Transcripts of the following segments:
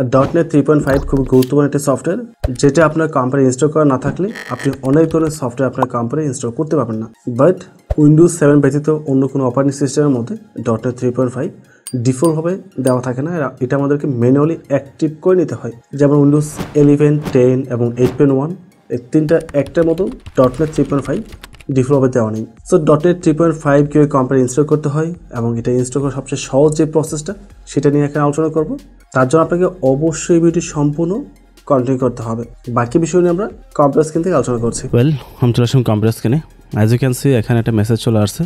.NET 3.5 খুব গুরুত্বপূর্ণ একটা সফটওয়্যার, যেটা আপনার কোম্পানি ইনস্টল করা না থাকলে আপনি অনেক ধরনের সফটওয়্যার আপনার কোম্পানি ইনস্টল করতে পারবেন না। বাট উইন্ডোজ 7 ব্যতীত অন্য কোনো অপারেটিং সিস্টেমের মধ্যে .NET 3.5 ডিফল্টভাবে দেওয়া থাকে না, এটা আমাদেরকে ম্যানুয়ালি অ্যাক্টিভ করে নিতে হয়। যেমন উইন্ডোজ 11, 10 এবং 8.1 এই তিনটা একটার মতো .NET 3.5 ডিফল্টভাবে দেওয়া নেই। সো .NET 3.5 কীভাবে কোম্পানি ইনস্টল করতে হয় এবং এটা ইনস্টল করার সবচেয়ে সহজ যে প্রসেসটা সেটা নিয়ে এখানে আলোচনা করব। তার জন্য আপনাকে অবশ্যই ভিডিওটি সম্পূর্ণ কন্টিনিউ করতে হবে। বাকি বিষয় নিয়ে আমরা কম্পিউটার স্ক্রিন থেকে আলোচনা করছি। আমি চলে আসলাম কম্পিউটার স্ক্রিনে। অ্যাজ ইউ ক্যান সি এখানে একটা মেসেজ চলে আসছে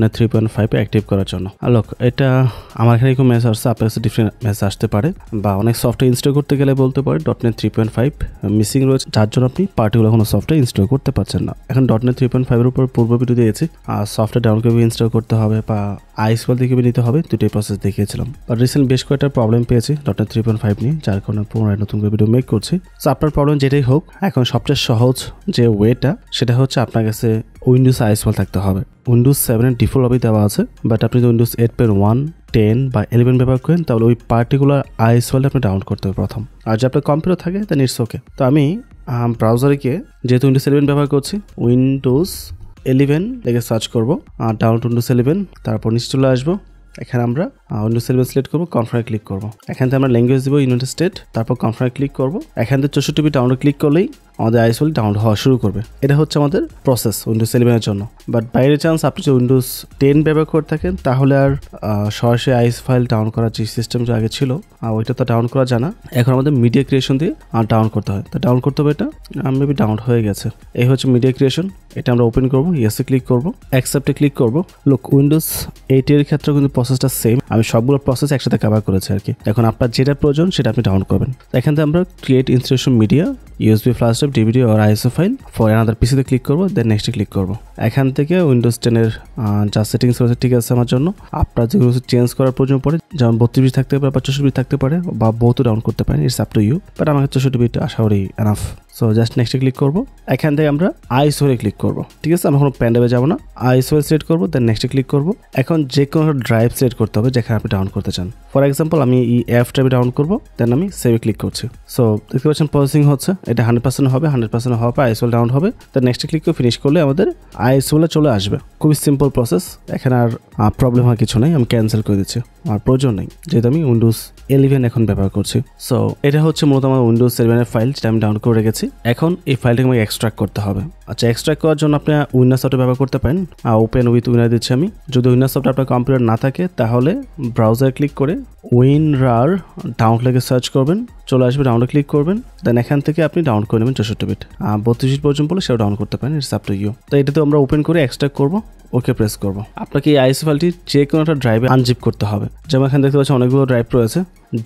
.NET 3.5 অ্যাক্টিভ করার জন্য। লোক এটা আমার এখানে কোনো মেসেজ আসছে, আপনার কাছে ডিফারেন্ট মেসেজ আসতে পারে, বা অনেক সফটওয়্যার ইনস্টল করতে গেলে বলতে পারে .NET 3.5 মিসিং রয়েছে, যার জন্য আপনি পার্টিকুলার কোনো সফটওয়্যার ইনস্টল করতে পারছেন না। এখন .NET 3.5 এর উপর পূর্ব ভিডিও দিয়েছি, সফটওয়্যার ডাউনলোড করে ইনস্টল করতে হবে বা আইএসওএল থেকে নিতে হবে, দুটোই প্রসেস দেখিয়েছিলাম। বাট রিসেন্ট বেশ কয়েকটা প্রবলেম পেয়েছি .NET 3.5 নিয়ে, যার কারণে পুনরায় নতুন করে ভিডিও মেক করছি। সো আপনার প্রবলেম যেটাই হোক, এখন সবচেয়ে সহজ যে ওয়েটা সেটা হচ্ছে আপনার কাছে উইন্ডোজ আইএসওএল থাকতে হবে। উইন্ডোজ 7 এর ডিফল্টভাবে দেওয়া আছে, বাট আপনি যদি উইন্ডোজ 8.1, 10 বা 11 ব্যবহার করেন তাহলে ওই পার্টিকুলার আইএসওএলটা আপনি ডাউনলোড করতে হবে প্রথম। আর যে আপনার কম্পিউটার থাকে দেন ইটস ওকে। তো আমি ব্রাউজারে গিয়ে যেহেতু উইন্ডোজ 11 ব্যবহার করছি, উইন্ডোজ 11 লিখে সার্চ করবো, ডাউনলোড উইন্ডোজ 11, তারপর নিচে চলে আসবো। এখানে আমরা উইন্ডোজ 11 সিলেক্ট করবো, কনফার্মে ক্লিক করবো। এখান থেকে আমরা ল্যাঙ্গুয়েজ দিব ইউনাইটেড স্টেট, তারপর কনফার্মে ক্লিক করবো। এখান থেকে 64 বিট ডাউনলোড ক্লিক করলেই আমাদের আইএসওএল ডাউনলোড হওয়া শুরু করবে। এটা হচ্ছে আমাদের প্রসেস উইন্ডোজ 11 এর জন্য। বাট বাইরে চান্স আপনি যদি উইন্ডোজ 10 ব্যবহার করে থাকেন তাহলে আর সরাসরি আইএস ফাইল ডাউন করার যে সিস্টেম যে আগে ছিল ওইটা তো ডাউন করা যায় না। এখন আমাদের মিডিয়া ক্রিয়েশন দিয়ে ডাউন করতে হয়। তো ডাউন করতে হবে, এটা মেবি ডাউন হয়ে গেছে। এই হচ্ছে মিডিয়া ক্রিয়েশন, এটা আমরা ওপেন করবো, ইয়েসে ক্লিক করবো, অ্যাকসেপ্টে ক্লিক করবো। লোক উইন্ডোজ 8 এর ক্ষেত্রে কিন্তু প্রসেসটা সেম, আমি সবগুলো প্রসেস একসাথে কভার করেছি আর কি। এখন আপনার যেটা প্রয়োজন সেটা আপনি ডাউন করবেন। এখান থেকে আমরা create installation media, USB flash drive, DVD or ISO file for another পিসিতে ক্লিক করবো, দেন নেক্সটে ক্লিক করবো। এখান থেকে উইন্ডোজ 10 এর যা সেটিংস রয়েছে ঠিক আছে আমার জন্য। আপনার যেগুলো চেঞ্জ করার প্রয়োজন পড়ে, যেমন 32 বিট থাকতে পারে বা 64 বিট থাকতে পারে, বা বহু ডাউন করতে পারেন, it's up to you. But আমার 64 বিট আশা করি এনাফ। সো জাস্ট নেক্সটে ক্লিক করবো। এখান থেকে আমরা আইএসওএল ক্লিক করবো, ঠিক আছে। আমরা কোনো পেন ড্রাইভে যাবো না, আইএসওএল সিলেক্ট করবো, দেন নেক্সটে ক্লিক করবো। এখন যে কোনো ড্রাইভ সিলেক্ট করতে হবে যেখানে আপনি ডাউন করতে চান। ফর এক্সাম্পল আমি এই এফ ড্রাইভে ডাউন করবো, দেন আমি সেভে ক্লিক করছি। সো দেখতে পাচ্ছেন প্রসেসিং হচ্ছে, এটা 100% হবে, 100% হওয়ার পর আইএসওএল ডাউন হবে। দেন নেক্সটে ক্লিক করে ফিনিশ করলে আমাদের আইএসওএল চলে আসবে। খুবই সিম্পল প্রসেস, এখানে আর প্রবলেম হওয়ার কিছু নেই। আমি ক্যান্সেল করে দিচ্ছি, আর প্রয়োজন নেই যেহেতু আমি উইন্ডোজ 11 এখন ব্যবহার করছি। সো এটা হচ্ছে মূলত আমার উইন্ডোজ 7 এর ফাইল, যেটা আমি ডাউনলোড করে রেখেছি। এখন এই ফাইলটাকে আমাকে এক্সট্রাক্ট করতে হবে। আচ্ছা, এক্সট্রাক্ট করার জন্য আপনি উইন্ডোজ সফটওয়্যার ব্যবহার করতে পারেন। ওপেন উইথ উইনার দিচ্ছি আমি। যদি উইন্ডোজ সফটওয়্যার আপনার কম্পিউটার না থাকে তাহলে ব্রাউজারে ক্লিক করে WinRAR ডাউনলোড লিখে সার্চ করবেন, চলে আসবে, ডাউনলোড ক্লিক করবেন। দেন এখান থেকে আপনি ডাউনলোড করে নেবেন 64 বিট, 32 বিট পর্যন্ত বলে সেটা ডাউনলোড করতে পারেন, ইটস আপ টু ইউ। তো এটাতে আমরা ওপেন করে এক্সট্রাক্ট করবো, ওকে প্রেস করবো। আপনাকে এই আইএসও ফাইলটি যে কোনো একটা ড্রাইভে আনজিপ করতে হবে। যেমন এখানে দেখতে পাচ্ছেন অনেকগুলো ড্রাইভ রয়েছে,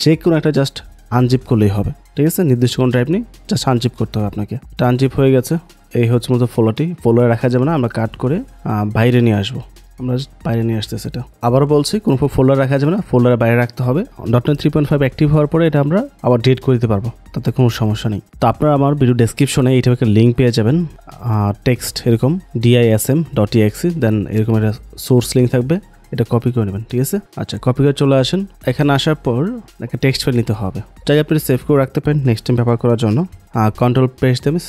যে কোনো একটা জাস্ট আনজিপ করলেই হবে, ঠিক আছে। নির্দিষ্ট কোনো ড্রাইভ নেই, জাস্ট আনজিপ করতে হবে আপনাকে। এটা আনজিপ হয়ে গেছে। এই হচ্ছে মূলত ফোল্ডারটি, ফোল্ডারে রাখা যাবে না, আমরা কাট করে বাইরে নিয়ে আসবো। আমরা বাইরে নিয়ে আসতে সেটা আবারও বলছি, কোনো ফোল্ডার রাখা যাবে না, ফোল্ডারে বাইরে রাখতে হবে। .NET 3.5 অ্যাক্টিভ হওয়ার পরে এটা আমরা আবার ডিলিট করে দিতে পারবো, তাতে কোনো সমস্যা নেই। তো আপনারা আমার ভিডিও ডেসক্রিপশনে এইটা একটা লিঙ্ক পেয়ে যাবেন, টেক্সট এরকম dism.exe, দেন এরকম একটা সোর্স লিঙ্ক থাকবে, এটা কপি করে নেবেন, ঠিক আছে। আচ্ছা, কপি করে চলে আসেন। এখানে আসার পর একটা টেক্সট ফাইল নিতে হবে, চাই আপনি সেভ করে রাখতে পারেন নেক্সট টাইম ব্যবহার করার জন্য। কন্ট্রোল পেস্ট দিয়ে আমি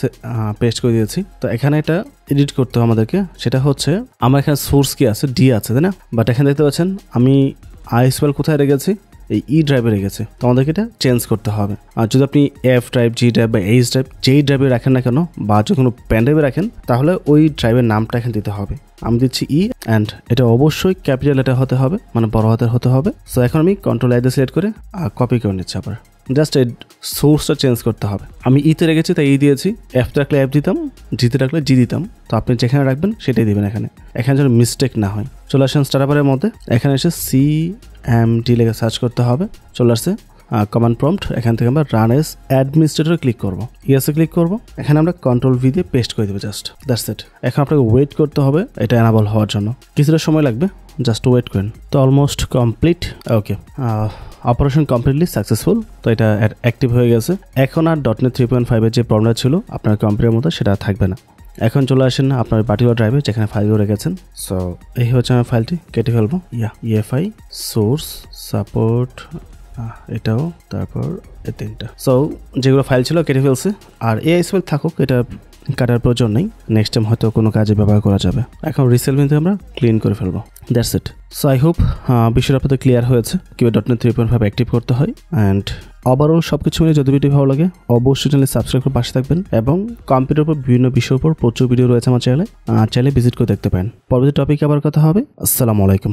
পেস্ট করে দিয়েছি। তো এখানে এটা এডিট করতে হবে আমাদেরকে, সেটা হচ্ছে আমার এখানে সোর্স কি আছে, ডি আছে, তাই না। বাট এখানে দেখতে পাচ্ছেন আমি আইএসওএল কোথায় রেখেছি, এই ই ড্রাইভে রেখেছে। তো আমাদেরকে এটা চেঞ্জ করতে হবে। আর যদি আপনি এফ ড্রাইভ, জি ড্রাইভ বা এইচ ড্রাইভ যেই ড্রাইভে রাখেন না কেন, বা যে কোনো পেন ড্রাইভে রাখেন, তাহলে ওই ড্রাইভের নামটা এখানে দিতে হবে। আমি দিচ্ছি ই, অ্যান্ড এটা অবশ্যই ক্যাপিটাল লেটার হতে হবে, মানে বড় হাতের হতে হবে। সো এখন আমি কন্ট্রোল আই দিয়ে সিলেক্ট করে কপি করে নিচ্ছি। আবার জাস্ট এই সোর্সটা চেঞ্জ করতে হবে। আমি ইতে রেখেছি তাই ই দিয়েছি, এফতে রাখলে এফ দিতাম, জিতে রাখলে জি দিতাম। তো আপনি যেখানে রাখবেন সেটাই দিবেন এখানে যেন মিস্টেক না হয়। চলে আসেন স্টার্টারের মধ্যে, এখানে এসে CMD লিখে সার্চ করতে হবে, চলে আসছে কমান্ড প্রম্পট। এখান থেকে আমরা রান এস অ্যাডমিনিস্ট্রেটরে ক্লিক করবো, ইয়েসে ক্লিক করবো। এখানে আমরা কন্ট্রোল ভি দিয়ে পেস্ট করে দেবো, জাস্ট দ্যাটস ইট। এখন আপনাকে ওয়েট করতে হবে এটা এনাবল হওয়ার জন্য, কিছুটা সময় লাগবে, জাস্ট ওয়েট করেন। তো অলমোস্ট কমপ্লিট, ওকে, অপারেশন কমপ্লিটলি সাকসেসফুল। তো এটা অ্যাক্টিভ হয়ে গেছে। এখন আর .NET 3.5 এর যে প্রবলেম ছিল আপনার কম্পিউটারের মধ্যে সেটা থাকবে না। এখন চলে আসেন আপনার পার্টিকুলার ড্রাইভে যেখানে ফাইলগুলো রেখেছেন। সো এই হচ্ছে আমার ফাইলটি, কেটে ফেলবো। EFI সোর্স সাপোর্ট এটাও, তারপর এই 3টা। সো যেগুলো ফাইল ছিল কেটে ফেলছি, আর এআই স্পেল থাকুক, এটা কাটার প্রয়োজন নেই, নেক্সট টাইম হয়তো কোনো কাজে ব্যবহার করা যাবে। এখন রিসেলভিং থেকে আমরা ক্লিন করে ফেলবো, that's it. So I hope বিষয়টা আপনাদের ক্লিয়ার হয়েছে কীভাবে .NET 3.5 অ্যাক্টিভ করতে হয়। অ্যান্ড ওভারঅল সব কিছু মিলে যদি ভিডিও ভালো লাগে অবশ্যই চ্যানেলে সাবস্ক্রাইব করে পাশে থাকবেন, এবং কম্পিউটার উপর বিভিন্ন বিষয়ের উপর প্রচুর ভিডিও রয়েছে আমার চ্যানেলে, চাইলে ভিজিট করে দেখতে পারেন। পরবর্তী টপিকে আবার কথা হবে। আসসালামু আলাইকুম।